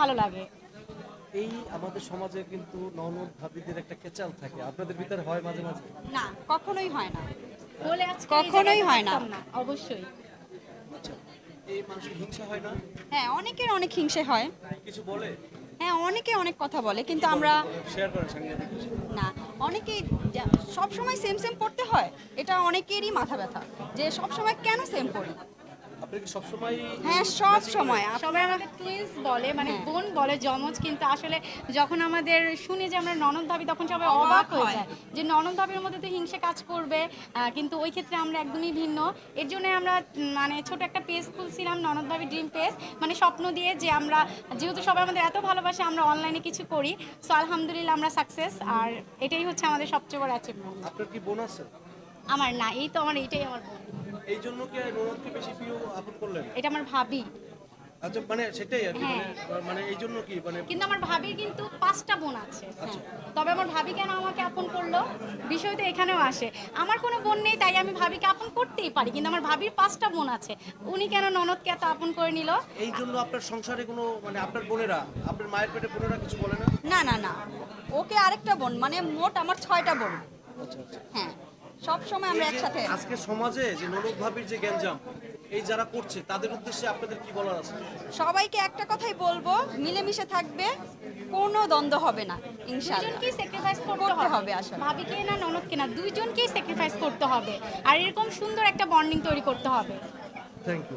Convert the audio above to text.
ভালো লাগে। এই আমাদের সমাজে কিন্তু ননদ ভাবিদের একটা খেচাল থাকে, আপনাদের ভিতরে হয় মাঝে মাঝে? না, কখনোই হয় না। বলে আজকে এই কখনোই জায়গায় হয় না। থাকতাম না, অবশ্যই। আচ্ছা, এই মানুষের হিংসা হয় না? হ্যাঁ, অনেকের অনেক হিংসে হয়। কিছু বলে? হ্যাঁ, অনেকে অনেক কথা বলে, কিন্তু আমরা শেয়ার করেন সাংবাদিক হিসেবে। না। অনেকেই সব সময় সেম সেম পড়তে হয়, এটা অনেকেরই মাথা ব্যথা যে সব সময় কেন সেম পড়ি। আপনি কি সবসময়? হ্যাঁ, সব সময় সবাই আমাদের টুইন্স বলে, মানে হ্যাঁ। বোন বলে, যমজ, কিন্তু আসলে যখন আমাদের শুনি যে আমরা ননদ ভাবি তখন সবাই অবাক অবাক হয়ে হয়। যায় যে ননদ ভাবির মধ্যে তো হিংসে কাজ করবে, কিন্তু ওই ক্ষেত্রে আমরা একদমই ভিন্ন। এর জন্য আমরা মানে ছোট একটা পেজ খুলছিলাম, ননদ ভাবি ড্রিম পেজ, মানে স্বপ্ন দিয়ে যে আমরা যেহেতু সবাই আমাদের এত ভালোবাসে আমরা অনলাইনে কিছু করি। সো আলহামদুলিল্লাহ আমরা সাকসেস, আর এটাই হচ্ছে আমাদের সবচেয়ে বড় অ্যাচিভমেন্ট। আপনার কি বোন আছে? আমার না, এই তো আমার এইটাই আমার বোন। এই জন্য কি ননদকে বেশি প্রিয় আপন করলেন? এটা আমার ভাবি। আচ্ছা, মানে সেটাই আর কি, হ্যাঁ। মানে এই জন্য কি মানে? কিন্তু আমার ভাবির কিন্তু 5টা বোন আছে। আচ্ছা। তবে আমার ভাবি কেন আমাকে আপন করলো, বিষয় তো এখানেও আসে। আমার কোনো বোন নেই তাই আমি ভাবিকে আপন করতেই পারি, কিন্তু আমার ভাবির 5টা বোন আছে, উনি কেন ননদকে এত আপন করে নিল? এই জন্য আপনার সংসারে কোনো মানে আপনার বোনেরা, আপনার মায়ের পেটে বোনেরা কিছু বলে না? না না না, ওকে আরেকটা বোন, মানে মোট আমার 6টা বোন। আচ্ছা আচ্ছা। হ্যাঁ, সব সময় আমরা এই যে একসাথে। আজকে সমাজে যে ননদ ভাবির যে গ্যাঞ্জাম এই যারা করছে তাদের উদ্দেশ্যে আপনাদের কি বলার আছে? সবাইকে একটা কথাই বলবো, মিলেমিশে থাকবে, কোনো দ্বন্দ্ব হবে না ইনশাআল্লাহ। দুজনকেই স্যাক্রিফাইস করতে করতে হবে হবে আসলে। ভাবিকে না ননদকে না, দুইজনকেই স্যাক্রিফাইস করতে হবে, আর এরকম সুন্দর একটা বন্ডিং তৈরি করতে হবে। Thank you.